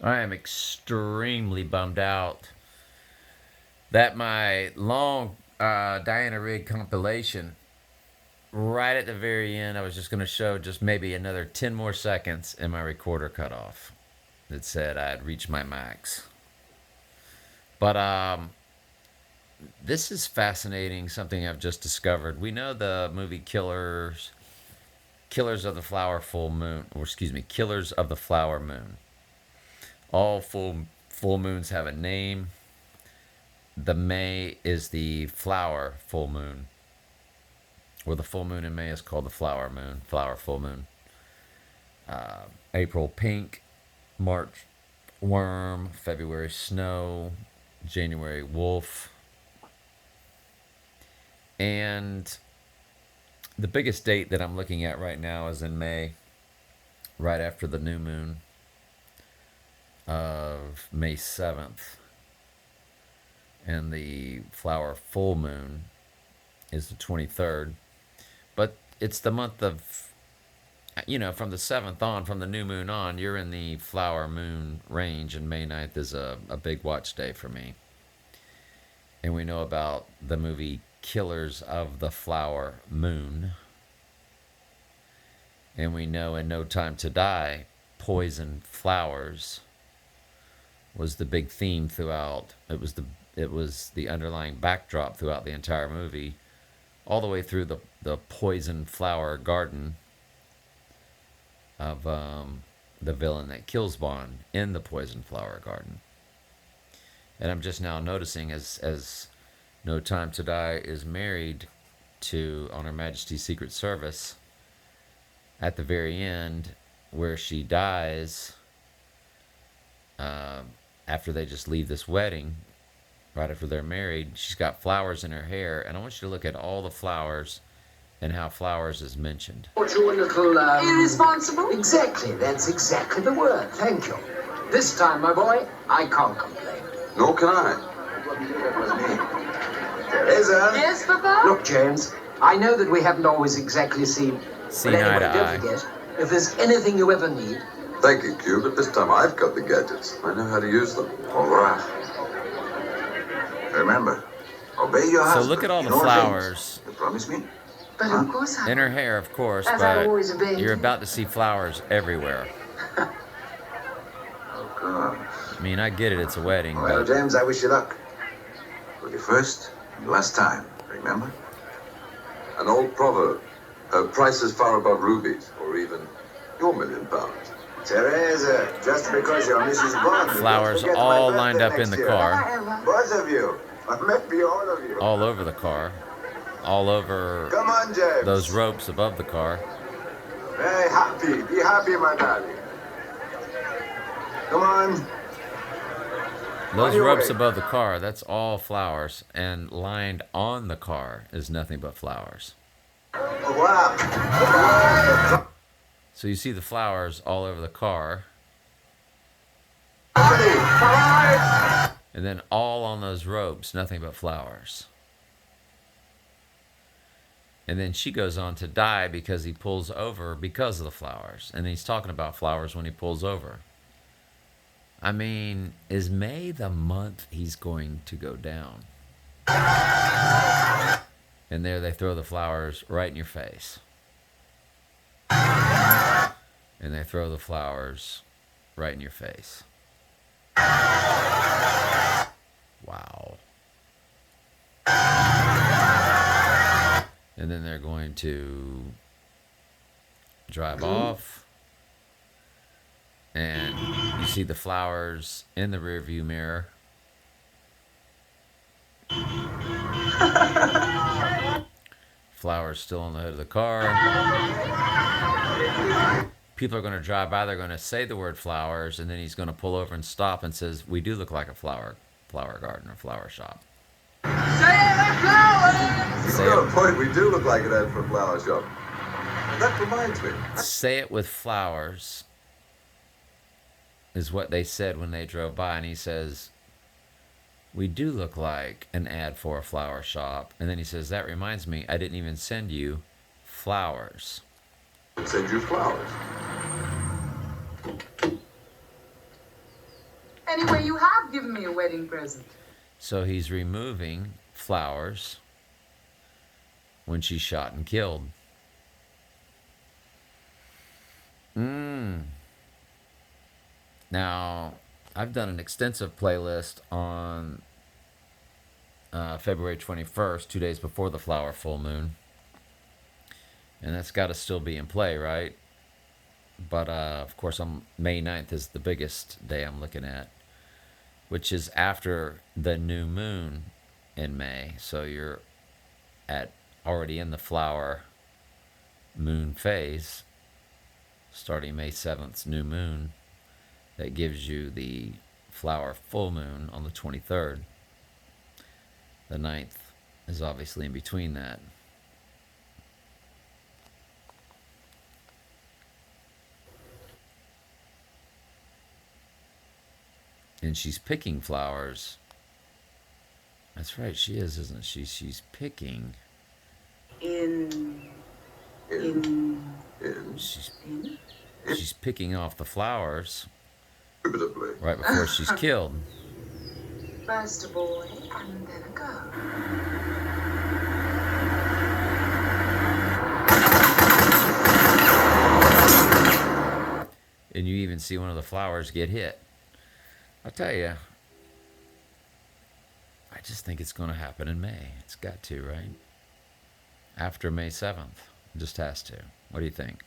I am extremely bummed out that my long Diana Rigg compilation, right at the very end, I was just going to show just maybe another 10 more seconds and my recorder cut off. It said I had reached my max. But this is fascinating, something I've just discovered. We know the movie Killers of the Flower Full Moon, or excuse me, Killers of the Flower Moon. All full moons have a name. The May is the flower full moon, or the full moon in May is called the flower moon, flower full moon. April pink, March worm, February snow, January wolf, and the biggest date that I'm looking at right now is in May, right after the new moon of May 7th. And the flower full moon is the 23rd. But it's the month of, from the 7th on, from the new moon on, you're in the flower moon range, and May 9th is a big watch day for me. And we know about the movie Killers of the Flower Moon. And we know in No Time to Die, poison flowers was the big theme throughout. It was the underlying backdrop throughout the entire movie, all the way through the poison flower garden of the villain that kills Bond in the poison flower garden. And I'm just now noticing as No Time to Die is married to On Her Majesty's Secret Service, at the very end, where she dies, after they just leave this wedding, right after they're married, she's got flowers in her hair. And I want you to look at all the flowers and how flowers is mentioned. What you a little, Irresponsible? Exactly, that's exactly the word. Thank you. This time, my boy, I can't complain. Nor can I. Teresa? Yes, Papa? Look, James, I know that we haven't always exactly seen See but eye anyway, to don't eye. forget, if there's anything you ever need, Thank you, Q, but this time I've got the gadgets. I know how to use them. All right. Remember, obey your So husband. look at all in the things. flowers You promise me? But of course I in her hair, of course, As I've but always obeyed you're you. about to see flowers everywhere. Of course. I mean, I get it, it's a wedding, Well, but James, I wish you luck. For the first and last time, remember? An old proverb. Prices far above rubies, or even your £1,000,000. Teresa, just because you're Mrs. Bond, don't flowers forget my all birthday lined up in next the year. car, Both of you. Or maybe all of you. all over the car, all over Come on, James. those ropes above the car. Very happy. Be happy, my darling. Come on. Those On your ropes way. above the car, that's all flowers, and lined on the car is nothing but flowers. Wow. So you see the flowers all over the car, and then all on those ropes, nothing but flowers. And then she goes on to die because he pulls over because of the flowers. And he's talking about flowers when he pulls over. I mean, is May the month he's going to go down? And there they throw the flowers right in your face. And they throw the flowers right in your face. Wow. And then they're going to drive off. And you see the flowers in the rearview mirror. Flowers still on the hood of the car. People are going to drive by, they're going to say the word flowers, and then he's going to pull over and stop and says, "We do look like a flower garden or flower shop." You've Say got a it, point. We do look like an ad for a flower shop. That reminds me. say it with flowers is what they said when they drove by, and he says, "We do look like an ad for a flower shop." And then he says, "That reminds me, I didn't even send you flowers." Send you flowers. Anyway, you have given me a wedding present. So he's removing flowers when she's shot and killed. Now, I've done an extensive playlist on February 21st, 2 days before the flower full moon. And that's got to still be in play, right? But, of course, May 9th is the biggest day I'm looking at, which is after the new moon in May. So you're already in the flower moon phase, starting May 7th's new moon. That gives you the flower full moon on the 23rd. The 9th is obviously in between that. And she's picking flowers. That's right, she is, isn't she? She's picking. In. She's picking off the flowers Indubitably. right before she's killed. First a boy and then a girl. And you even see one of the flowers get hit. I'll tell you, I just think it's going to happen in May. It's got to, right? After May 7th. It just has to. What do you think?